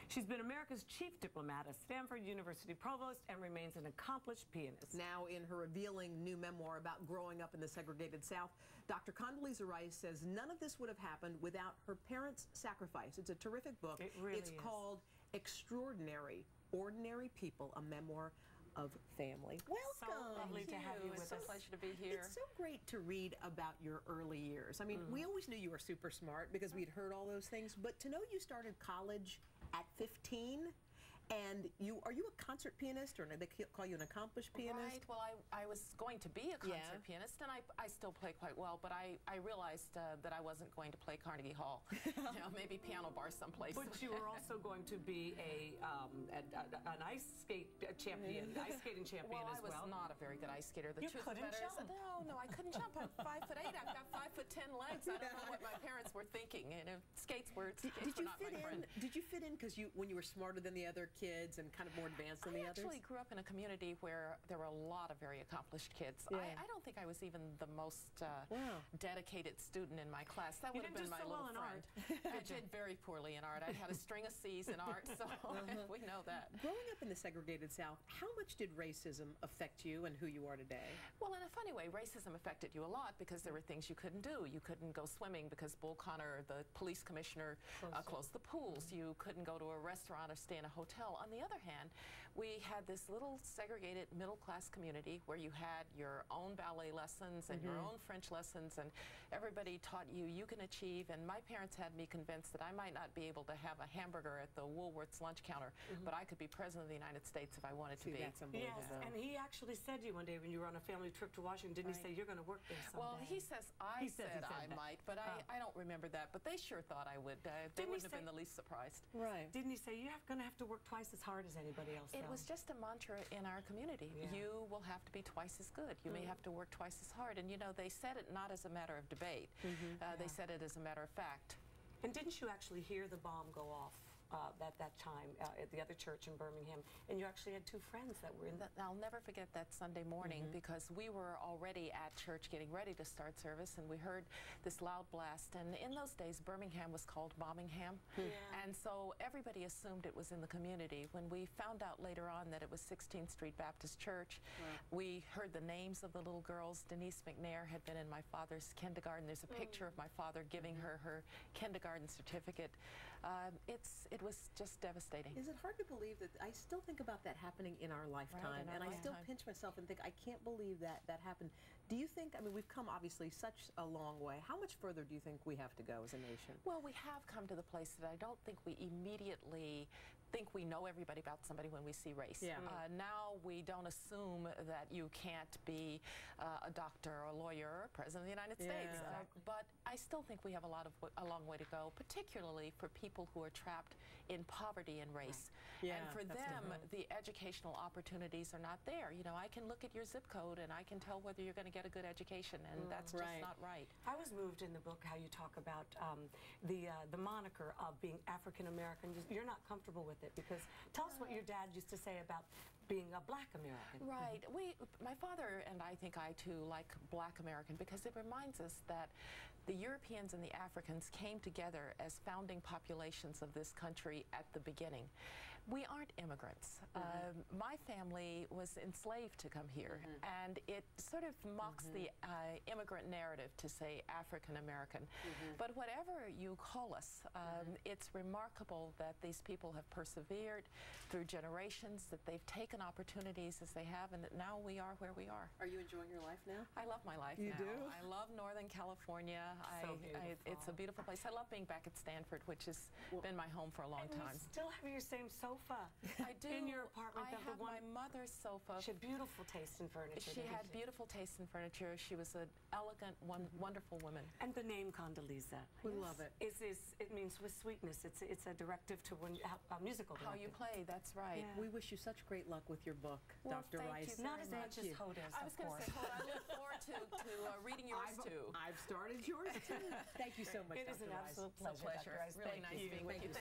She's been America's chief diplomat, a Stanford University provost, and remains an accomplished pianist. Now, in her revealing new memoir about growing up in the segregated South, Dr. Condoleezza Rice says none of this would have happened without her parents' sacrifice. It's a terrific book. It really is. It's called Extraordinary, Ordinary People, a memoir of family. Welcome. So lovely to have you with us. It's a pleasure to be here. It's so great to read about your early years. I mean, we always knew you were super smart because we'd heard all those things, but to know you started college at 15, and are you a concert pianist, or do they call you an accomplished pianist? Right. Well, I was going to be a concert pianist, and I still play quite well, but I realized that I wasn't going to play Carnegie Hall. Maybe piano bar someplace. But you were also going to be an ice skating champion well, as well. I was not a very good ice skater. The You truth couldn't of the matter jump. is, no, I couldn't jump. I'm 5'8". I've got 5'10" legs. I don't know what my parents were thinking. And skates were not my friend. Did you fit in because when you were smarter than the other kids and kind of more advanced than the others? I actually grew up in a community where there were a lot of very accomplished kids. Yeah. I don't think I was even the most dedicated student in my class. That would have been my little friend. I did very poorly in art. I had a string of C's in art, so we know that. Growing up in the segregated South, how much did racism affect you and who you are today? Well, in a funny way, racism affected you a lot because there were things you couldn't do. You couldn't go swimming because Bull Connor, the police commissioner, closed the pools. You couldn't go to a restaurant or stay in a hotel. On the other hand, we had this little segregated middle-class community where you had your own ballet lessons and your own French lessons, and everybody taught you can achieve. And my parents had me convinced that I might not be able to have a hamburger at the Woolworth's lunch counter, but I could be president of the United States if I wanted to be. That's unbelievable. Yes, and he actually said to you one day when you were on a family trip to Washington, didn't he say, you're going to work there someday? Well, he says I said I might, but I don't remember that. But they sure thought I would. They wouldn't have been the least surprised. Right. Didn't he say, you're going to have to work twice as hard as anybody else? It was just a mantra in our community. Yeah. You will have to be twice as good. You may have to work twice as hard. And, you know, they said it not as a matter of debate. They said it as a matter of fact. And didn't you actually hear the bomb go off at that time at the other church in Birmingham? And you actually had two friends that were in that. I'll never forget that Sunday morning because we were already at church getting ready to start service, and we heard this loud blast. And in those days, Birmingham was called Bombingham. And so everybody assumed it was in the community. When we found out later on that it was 16th Street Baptist Church, we heard the names of the little girls. Denise McNair had been in my father's kindergarten. There's a picture of my father giving her her kindergarten certificate. It was just devastating. Is it hard to believe that I still think about that happening in our lifetime, and I still pinch myself and think, I can't believe that happened. Do you think, I mean, we've come obviously such a long way. How much further do you think we have to go as a nation? Well, we have come to the place that I don't think we immediately think we know everybody about somebody when we see race. Now we don't assume that you can't be a doctor or a lawyer or president of the United States. But I still think we have a long way to go, particularly for people who are trapped in poverty and race. And for them, the educational opportunities are not there. You know, I can look at your zip code and I can tell whether you're going to get a good education, and that's just not right. I was moved in the book how you talk about the moniker of being African American. You're not comfortable with it because tell us what your dad used to say about being a Black American. Right. My father and I think I too like Black American because it reminds us that the Europeans and the Africans came together as founding populations of this country at the beginning. We aren't immigrants. My family was enslaved to come here, and it sort of mocks the immigrant narrative to say African American. But whatever you call us, it's remarkable that these people have persevered through generations, that they've taken opportunities as they have, and that now we are where we are. Are you enjoying your life now? I love my life now. You do? I love Northern California. It's a beautiful place. I love being back at Stanford, which has been my home for a long time. You still have your same sofa. I do. In your apartment. I have my mother's sofa. She had beautiful taste in furniture. She had beautiful taste in furniture. She was an elegant, wonderful woman. And the name Condoleezza. We love it. It means with sweetness. It's a directive to a musical directive. How you play, that's right. Yeah. We wish you such great luck with your book, well, Dr. Rice. Not as much as Hoda's, I was going to say, I look forward to reading yours too. I've started yours too. Thank you so much, It is an absolute pleasure, Dr. Rice. Really nice being with you.